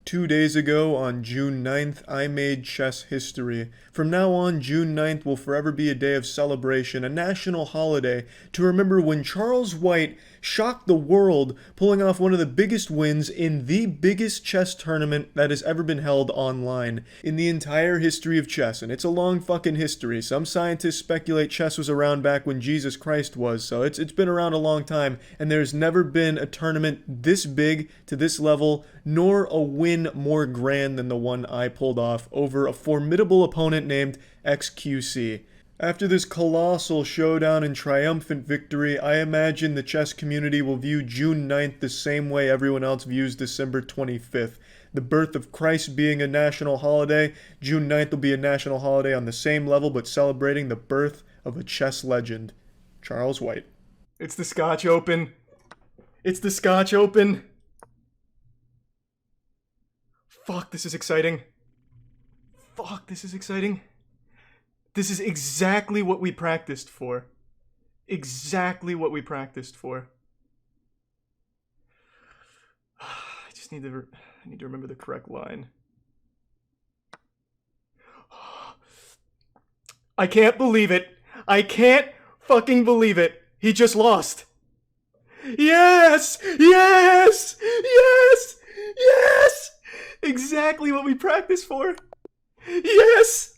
2 days ago, on June 9th, I made chess history. From now on, June 9th will forever be a day of celebration, a national holiday, to remember when Charles White shocked the world, pulling off one of the biggest wins in the biggest chess tournament that has ever been held online in the entire history of chess. And it's a long fucking history. Some scientists speculate chess was around back when Jesus Christ was, so it's been around a long time, and there's never been a tournament this big to this level, nor a win more grand than the one I pulled off over a formidable opponent named XQC. After this colossal showdown and triumphant victory, I imagine the chess community will view June 9th the same way everyone else views December 25th. The birth of Christ being a national holiday, June 9th will be a national holiday on the same level, but celebrating the birth of a chess legend, Charles White. It's the Scotch Open. It's the Scotch Open. Fuck, this is exciting. Fuck, this is exciting. This is exactly what we practiced for. Exactly what we practiced for. I need to remember the correct line. I can't believe it. I can't fucking believe it. He just lost. Yes! Yes! Yes! Yes! Exactly what we practiced for. Yes!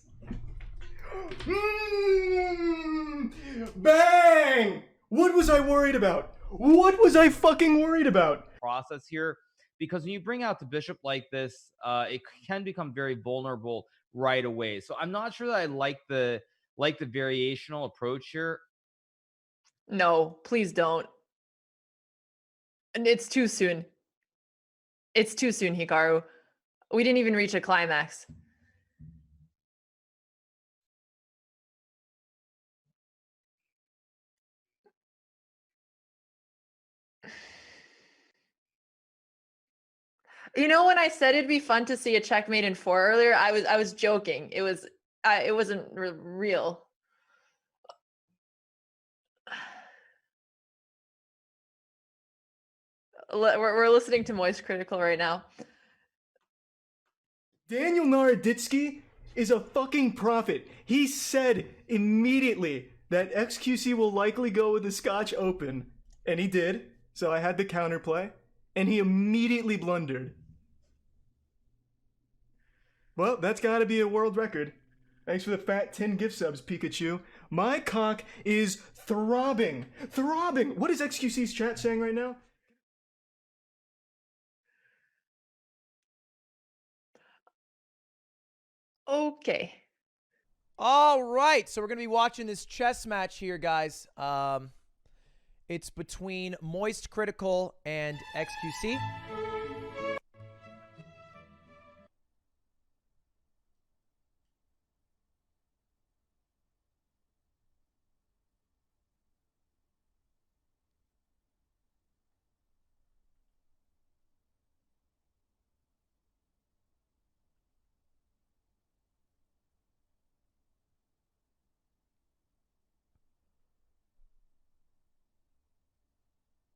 Bang! What was I worried about? What was I fucking worried about? Process here, because when you bring out the bishop like this, it can become very vulnerable right away. So I'm not sure that I like the variational approach here. No, please don't. And it's too soon. It's too soon, Hikaru. We didn't even reach a climax. You know, when I said it'd be fun to see a checkmate in 4 earlier, I was joking. It wasn't real. We're listening to Moist Critical right now. Daniel Naroditsky is a fucking prophet. He said immediately that XQC will likely go with the Scotch Open. And he did. So I had the counterplay. And he immediately blundered. Well, that's gotta be a world record. Thanks for the fat 10 gift subs, Pikachu. My cock is throbbing. Throbbing! What is XQC's chat saying right now? Okay. All right, so we're going to be watching this chess match here, guys. It's between Moist Critical and XQC.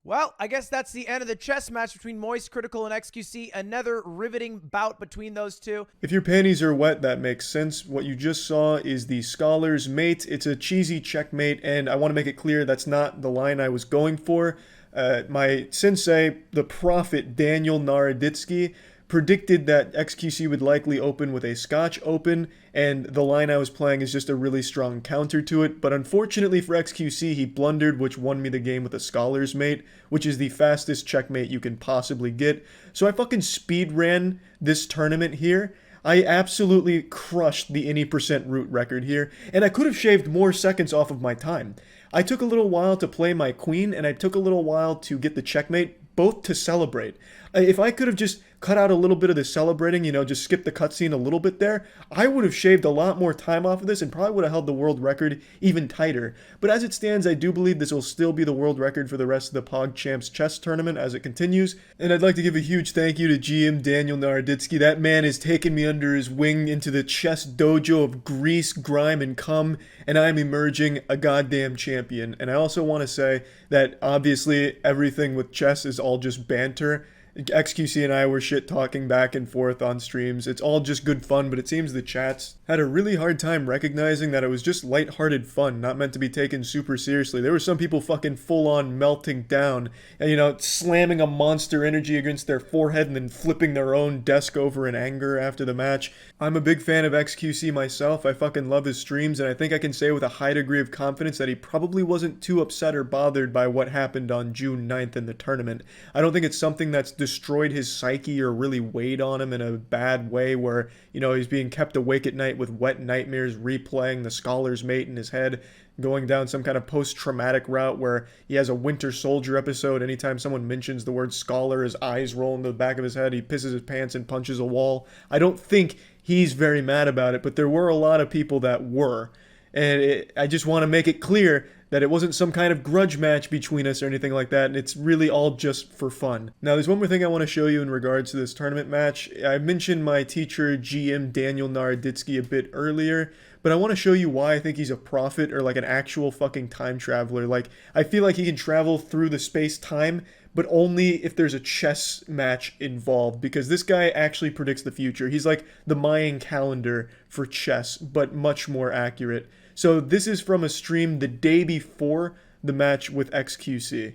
Well, I guess that's the end of the chess match between Moist Critical and XQC. Another riveting bout between those two. If your panties are wet, that makes sense. What you just saw is the Scholar's Mate. It's a cheesy checkmate, and I want to make it clear that's not the line I was going for. My sensei, the prophet Daniel Naroditsky, predicted that XQC would likely open with a Scotch Open, and the line I was playing is just a really strong counter to it. But unfortunately for XQC, he blundered, which won me the game with a Scholar's Mate, which is the fastest checkmate you can possibly get. So I fucking speed ran this tournament here. I absolutely crushed the any percent root record here, and I could have shaved more seconds off of my time. I took a little while to play my queen, and I took a little while to get the checkmate, both to celebrate. If I could have just cut out a little bit of the celebrating, just skip the cutscene a little bit there, I would have shaved a lot more time off of this and probably would have held the world record even tighter. But as it stands, I do believe this will still be the world record for the rest of the PogChamps chess tournament as it continues. And I'd like to give a huge thank you to GM Daniel Naroditsky. That man has taken me under his wing into the chess dojo of grease, grime, and cum, and I am emerging a goddamn champion. And I also want to say that obviously everything with chess is all just banter. XQC and I were shit talking back and forth on streams. It's all just good fun, but it seems the chats had a really hard time recognizing that it was just lighthearted fun, not meant to be taken super seriously. There were some people fucking full on melting down and, you know, slamming a Monster Energy against their forehead and then flipping their own desk over in anger after the match. I'm a big fan of XQC myself. I fucking love his streams, and I think I can say with a high degree of confidence that he probably wasn't too upset or bothered by what happened on June 9th in the tournament. I don't think it's something that's destroyed his psyche or really weighed on him in a bad way where, you know, he's being kept awake at night with wet nightmares replaying the Scholar's Mate in his head, going down some kind of post-traumatic route where he has a Winter Soldier episode. Anytime someone mentions the word Scholar, his eyes roll into the back of his head, he pisses his pants and punches a wall. I don't think he's very mad about it, but there were a lot of people that were. And I just want to make it clear that it wasn't some kind of grudge match between us or anything like that, and it's really all just for fun. Now, there's one more thing I want to show you in regards to this tournament match. I mentioned my teacher, GM Daniel Naroditsky, a bit earlier, but I want to show you why I think he's a prophet or like an actual fucking time traveler. Like, I feel like he can travel through the space-time, but only if there's a chess match involved, because this guy actually predicts the future. He's like the Mayan calendar for chess, but much more accurate. So this is from a stream the day before the match with XQC.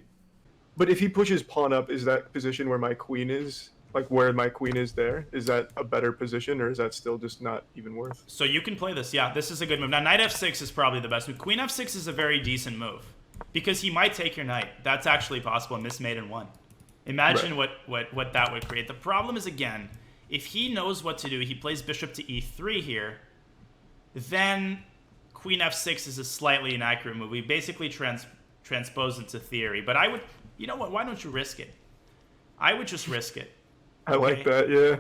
But if he pushes pawn up, is that position where my queen is? Like where my queen is there? Is that a better position, or is that still just not even worth? So you can play this, yeah. This is a good move. Now, knight f6 is probably the best move. Queen f6 is a very decent move, because he might take your knight. That's actually possible in this mate in one. Imagine what that would create. The problem is, again, if he knows what to do, he plays bishop to e3 here, then queen f6 is a slightly inaccurate move. We basically transpose into theory. But I would, you know what, why don't you risk it? I would just risk it. I like that, yeah.